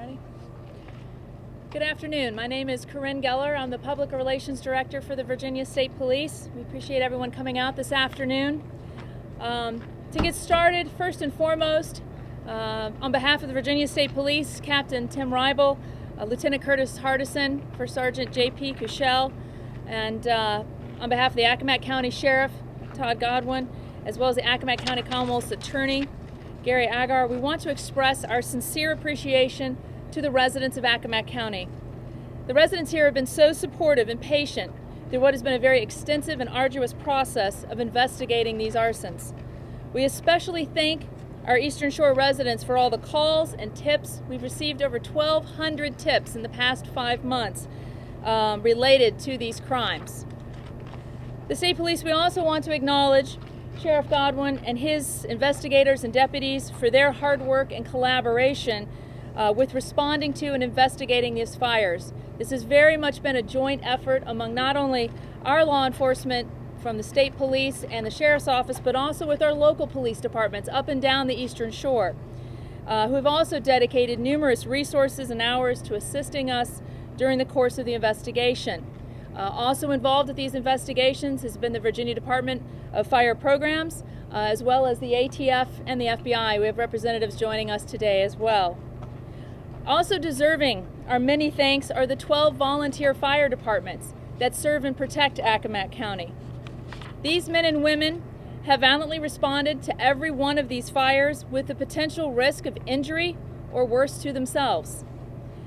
Ready? Good afternoon. My name is Corinne Geller. I'm the Public Relations Director for the Virginia State Police. We appreciate everyone coming out this afternoon. To get started, first and foremost, on behalf of the Virginia State Police, Captain Tim Ribel, Lieutenant Curtis Hardison, First Sergeant J.P. Cushell, and on behalf of the Accomack County Sheriff, Todd Godwin, as well as the Accomack County Commonwealth's Attorney, Gary Agar, we want to express our sincere appreciation to the residents of Accomack County. The residents here have been so supportive and patient through what has been a very extensive and arduous process of investigating these arsons. We especially thank our Eastern Shore residents for all the calls and tips. We've received over 1,200 tips in the past 5 months related to these crimes. The State Police, we also want to acknowledge Sheriff Godwin and his investigators and deputies for their hard work and collaboration with responding to and investigating these fires. This has very much been a joint effort among not only our law enforcement from the State Police and the Sheriff's Office, but also with our local police departments up and down the Eastern Shore, who have also dedicated numerous resources and hours to assisting us during the course of the investigation. Also involved with these investigations has been the Virginia Department of Fire Programs, as well as the ATF and the FBI. We have representatives joining us today as well. Also deserving our many thanks are the 12 volunteer fire departments that serve and protect Accomack County. These men and women have valiantly responded to every one of these fires with the potential risk of injury or worse to themselves.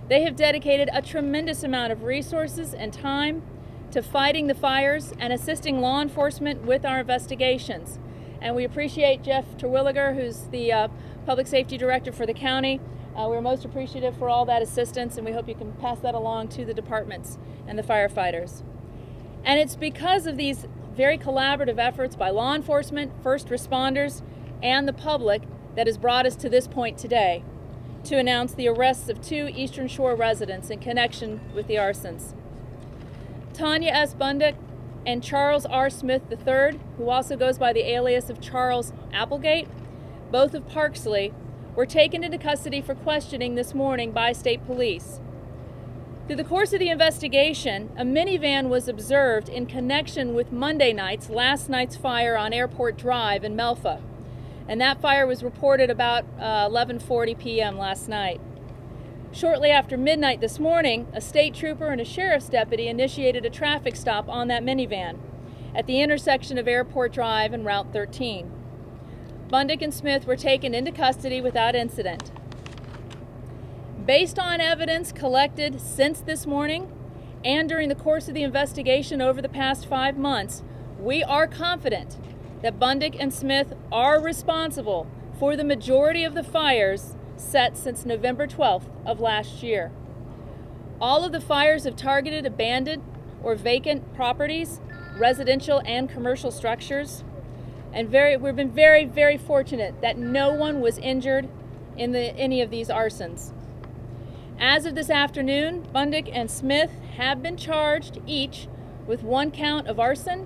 They have dedicated a tremendous amount of resources and time to fighting the fires and assisting law enforcement with our investigations. And we appreciate Jeff Terwilliger, who's the Public Safety Director for the county. We're most appreciative for all that assistance, and we hope you can pass that along to the departments and the firefighters. And it's because of these very collaborative efforts by law enforcement, first responders, and the public that has brought us to this point today to announce the arrests of 2 Eastern Shore residents in connection with the arsons. Tanya S. Bundick and Charles R. Smith III, who also goes by the alias of Charles Applegate, both of Parksley, were taken into custody for questioning this morning by State Police. Through the course of the investigation, a minivan was observed in connection with last night's fire on Airport Drive in Melfa. And that fire was reported about 11:40 p.m. last night. Shortly after midnight this morning, a state trooper and a sheriff's deputy initiated a traffic stop on that minivan at the intersection of Airport Drive and Route 13. Bundick and Smith were taken into custody without incident. Based on evidence collected since this morning and during the course of the investigation over the past 5 months, we are confident that Bundick and Smith are responsible for the majority of the fires set since November 12th of last year. All of the fires have targeted abandoned or vacant properties, residential and commercial structures, and we've been very, very fortunate that no one was injured in any of these arsons. As of this afternoon, Bundick and Smith have been charged each with 1 count of arson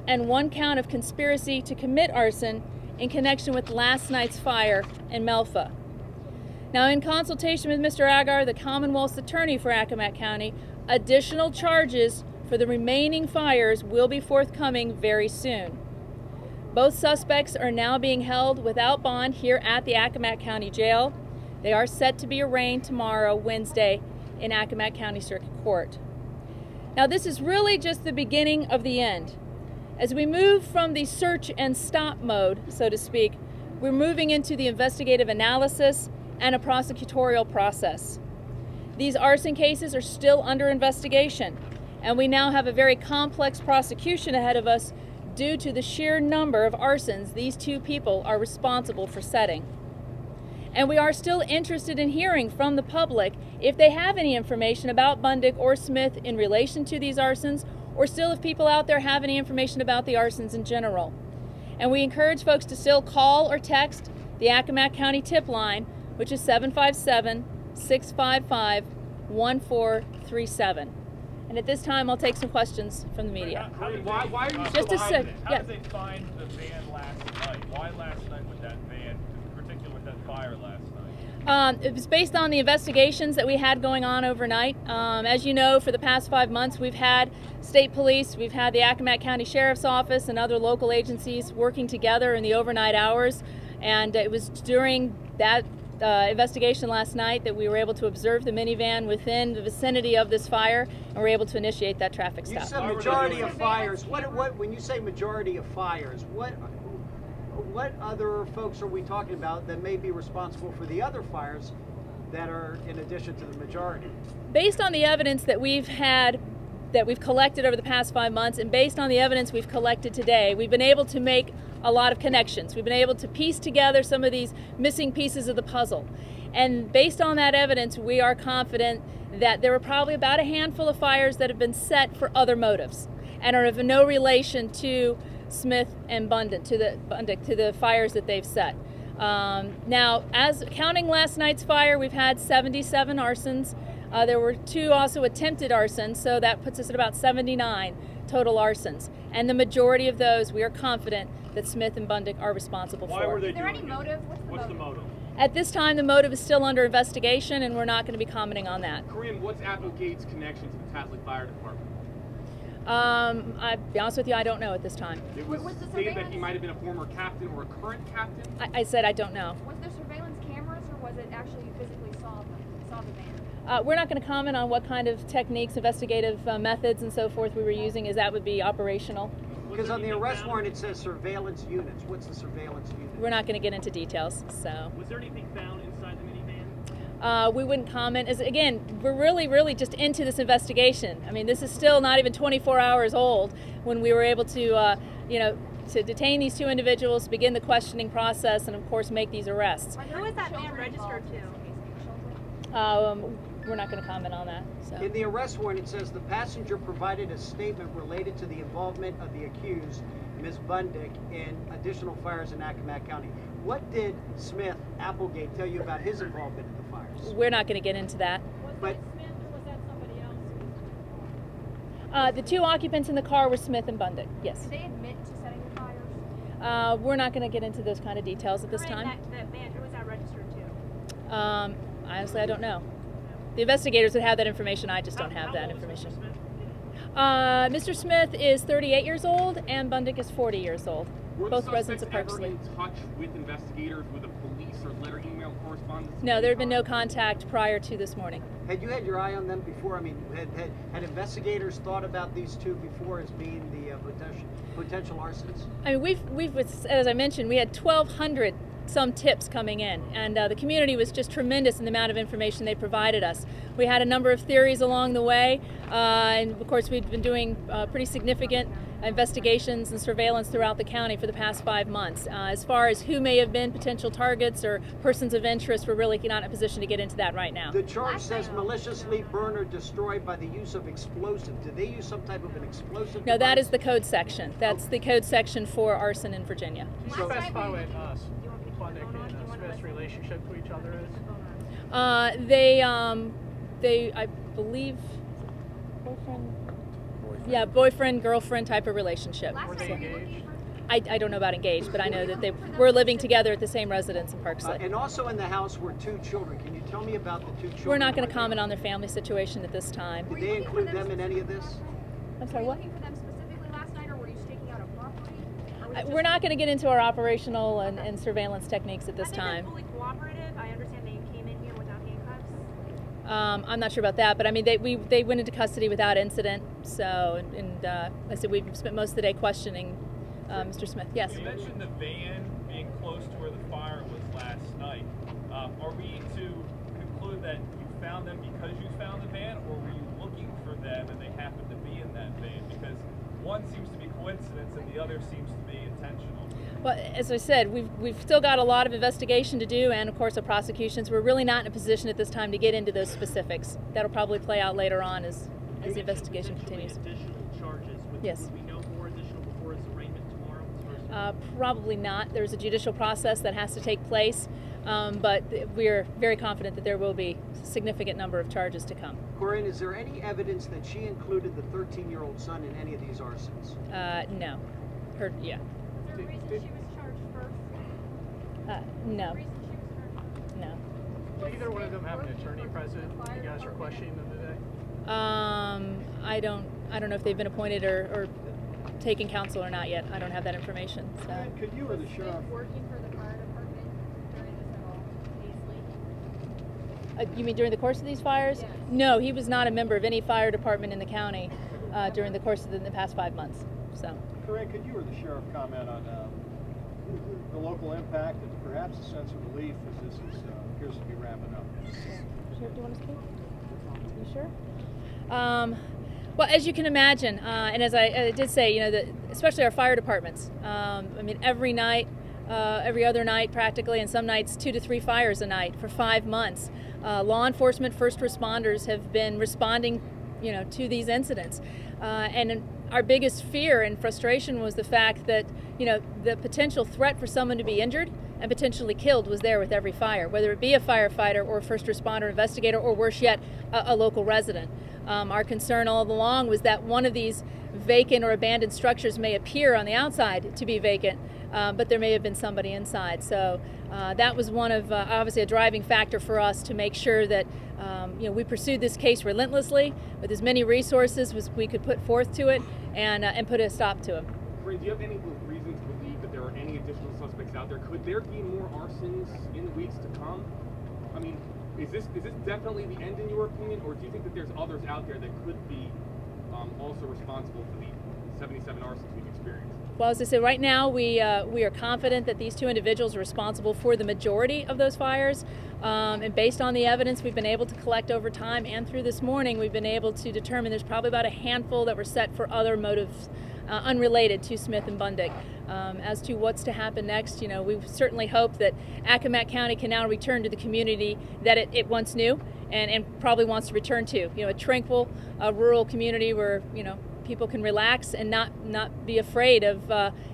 and 1 count of conspiracy to commit arson in connection with last night's fire in Melfa. Now, in consultation with Mr. Agar, the Commonwealth's Attorney for Accomack County, additional charges for the remaining fires will be forthcoming very soon. Both suspects are now being held without bond here at the Accomack County Jail. They are set to be arraigned tomorrow, Wednesday, in Accomack County Circuit Court. Now, this is really just the beginning of the end. As we move from the search and stop mode, so to speak, we're moving into the investigative analysis and a prosecutorial process. These arson cases are still under investigation, and we now have a very complex prosecution ahead of us due to the sheer number of arsons these 2 people are responsible for setting. And we are still interested in hearing from the public if they have any information about Bundick or Smith in relation to these arsons, or still if people out there have any information about the arsons in general. And we encourage folks to still call or text the Accomack County tip line, which is 757-655-1437. And at this time, I'll take some questions from the media. Why are you just a sec? How did they find the van last night? Why last night with that van, in particular with that fire last night? It was based on the investigations that we had going on overnight. As you know, for the past 5 months, we've had state police, we've had the Accomack County Sheriff's Office and other local agencies working together in the overnight hours. And it was during that investigation last night that we were able to observe the minivan within the vicinity of this fire, and were able to initiate that traffic stop. You said majority of fires. When you say majority of fires, what other folks are we talking about that may be responsible for the other fires that are in addition to the majority? Based on the evidence that we've collected over the past 5 months, and based on the evidence we've collected today, we've been able to make a lot of connections. We've been able to piece together some of these missing pieces of the puzzle. And based on that evidence, we are confident that there were probably about a handful of fires that have been set for other motives and are of no relation to Smith and Bundick, to the fires that they've set. Now, as counting last night's fire, we've had 77 arsons. There were 2 also attempted arsons, so that puts us at about 79 total arsons. And the majority of those, we are confident that Smith and Bundick are responsible for. Why were they Is there any doing motive? it? What's the motive? At this time, the motive is still under investigation, and we're not going to be commenting on that. Corinne, what's Applegate's connection to the Tasley Fire Department? I'll be honest with you, I don't know at this time. It was stated that he might have been a former captain or a current captain. I said I don't know. Was there surveillance cameras, or was it actually you physically saw the van? We're not going to comment on what kind of techniques, investigative methods, and so forth we were using, as that would be operational. Because on the arrest warrant it says surveillance units. What's the surveillance unit? We're not going to get into details. So. Was there anything found inside the minivan? We wouldn't comment. As again, we're really just into this investigation. I mean, this is still not even 24 hours old when we were able to, to detain these 2 individuals, begin the questioning process, and of course make these arrests. Who is that van registered to? We're not going to comment on that. So. In the arrest warrant it says the passenger provided a statement related to the involvement of the accused, Ms. Bundick, in additional fires in Accomack County. What did Smith Applegate tell you about his involvement in the fires? We're not going to get into that. But Smith, or was that somebody else? The 2 occupants in the car were Smith and Bundick. Yes. Did they admit to setting the fires? We're not going to get into those kind of details at this time. That van, who was that registered to? Honestly, I don't know. The investigators would have that information. I just don't have that information. Mr. Smith is 38 years old, and Bundick is 40 years old. Were Both the residents of suspects Park ever Slope. in touch with investigators, with a police or letter email correspondence? No, there had been no contact prior to this morning. had you had your eye on them before? I mean, had investigators thought about these 2 before as being the potential arsons? I mean, we've as I mentioned, we had 1,200 some tips coming in, and the community was just tremendous in the amount of information they provided us. We had a number of theories along the way, and of course we've been doing pretty significant investigations and surveillance throughout the county for the past 5 months. As far as who may have been potential targets or persons of interest, we're really not in a position to get into that right now. The charge says maliciously burn or destroy by the use of explosive. Did they use some type of an explosive No, device? that is the code section. That's the code section for arson in Virginia. Can you specify what Bundick and Smith's relationship to each other is? They, I believe, boyfriend, girlfriend type of relationship. Were they engaged? I don't know about engaged, but I know that they were living together at the same residence in Park Slope. And also in the house were 2 children. Can you tell me about the 2 children? We're not going to comment on their family situation at this time. Did they include them in any of this? I'm sorry, what? Were you looking for them specifically last night, or were you staking out a property? Or was it We're not going to get into our operational and surveillance techniques at this time. fully cooperative? I understand they came in here without handcuffs. I'm not sure about that, but I mean, they went into custody without incident. So, and I said we've spent most of the day questioning Mr. Smith. Yes. You mentioned the van being close to where the fire was last night. Are we to conclude that you found them because you found the van, or were you looking for them and they happened to be in that van? Because one seems to be coincidence and the other seems to be intentional. Well, as I said, we've still got a lot of investigation to do, and of course, the prosecutions. We're really not in a position at this time to get into those specifics. That'll probably play out later on as the investigation continues. Additional charges. Yes. Would we know more additional before his arraignment tomorrow? Probably not. There's a judicial process that has to take place, but we're very confident that there will be a significant number of charges to come. Corinne, is there any evidence that she included the 13-year-old son in any of these arsons? No. Yeah. Was there a reason she was charged first? No. The reason she was charged? No. either one of them have an attorney present? You guys are questioning them today? I don't know if they've been appointed or taken counsel or not yet. I don't have that information. So. Could you or the Was Smith sheriff? working for the fire department during this at all? Paisley? You mean during the course of these fires? Yes. No, he was not a member of any fire department in the county during the course of the past 5 months. So. Corinne, could you or the sheriff comment on the local impact and perhaps a sense of relief as this appears to be ramping up? Sheriff, do you want to speak? You sure? Well, as you can imagine, and as I did say, you know, especially our fire departments. I mean, every night, every other night practically, and some nights 2 to 3 fires a night for 5 months. Law enforcement, first responders have been responding, you know, to these incidents, and our biggest fear and frustration was the fact that, you know, the potential threat for someone to be injured and potentially killed was there with every fire, whether it be a firefighter or a first responder investigator, or worse yet, a local resident. Our concern all along was that one of these vacant or abandoned structures may appear on the outside to be vacant, but there may have been somebody inside. So that was one of, obviously, a driving factor for us to make sure that you know, we pursued this case relentlessly with as many resources as we could put forth to it, and put a stop to it. Ray, do you have any reason to believe that there are any additional suspects out there? Could there be more arsons in the weeks to come? I mean, is this definitely the end in your opinion, or do you think that there's others out there that could be also responsible for the 77 arsons we've experienced? Well, as I said, right now we are confident that these 2 individuals are responsible for the majority of those fires, and based on the evidence we've been able to collect over time and through this morning, we've been able to determine there's probably about a handful that were set for other motives unrelated to Smith and Bundick. As to what's to happen next, you know, we certainly hope that Accomack County can now return to the community that it once knew and probably wants to return to. You know, a tranquil, rural community where, you know, people can relax and not be afraid of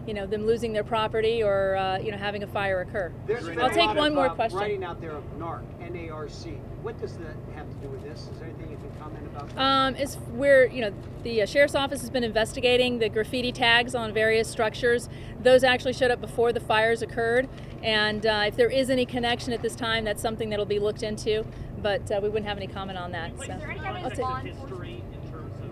you know, them losing their property or you know, having a fire occur. I'll take one more question. Writing out there of NARC, N-A-R-C. What does that have to do with this? Is there anything you can comment about? It's where, you know, the sheriff's office has been investigating the graffiti tags on various structures. Those actually showed up before the fires occurred, and if there is any connection at this time, that's something that'll be looked into. But we wouldn't have any comment on that. Is So. there any I'll context take- of history in terms of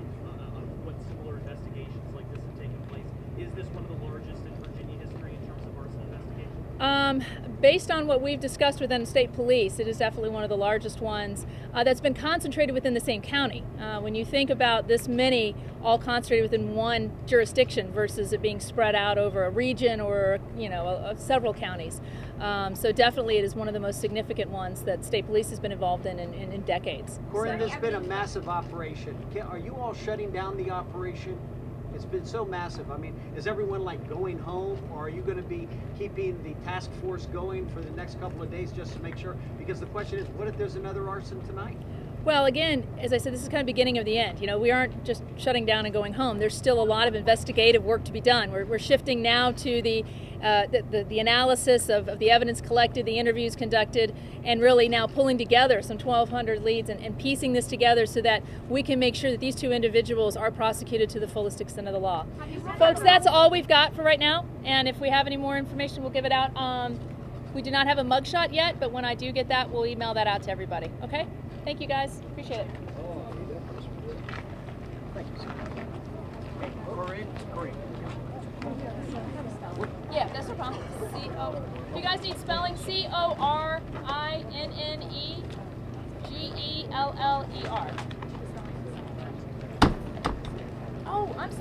what similar investigations like this have taken place? Is this one of the largest in Virginia history in terms of arson investigations? Based on what we've discussed within state police, it is definitely one of the largest ones that's been concentrated within the same county. When you think about this many all concentrated within one jurisdiction versus it being spread out over a region or, you know, several counties. So definitely it is one of the most significant ones that state police has been involved in decades. Corinne, So. there's been a massive operation. Are you all shutting down the operation? It's been so massive. I mean, is everyone like going home, or are you going to be keeping the task force going for the next couple of days just to make sure? Because the question is, what if there's another arson tonight? Well, again, as I said, this is kind of beginning of the end. You know, we aren't just shutting down and going home. There's still a lot of investigative work to be done. We're shifting now to the analysis of the evidence collected, the interviews conducted, and really now pulling together some 1,200 leads and piecing this together so that we can make sure that these 2 individuals are prosecuted to the fullest extent of the law. Folks, that's all we've got for right now. And if we have any more information, we'll give it out. We do not have a mugshot yet, but when I do get that, we'll email that out to everybody. Okay? Thank you, guys. Appreciate it. Corinne. Yeah, that's no problem. C-O. If you guys need spelling, C-O-R-I-N-N-E-G-E-L-L-E-R. Oh, I'm sorry.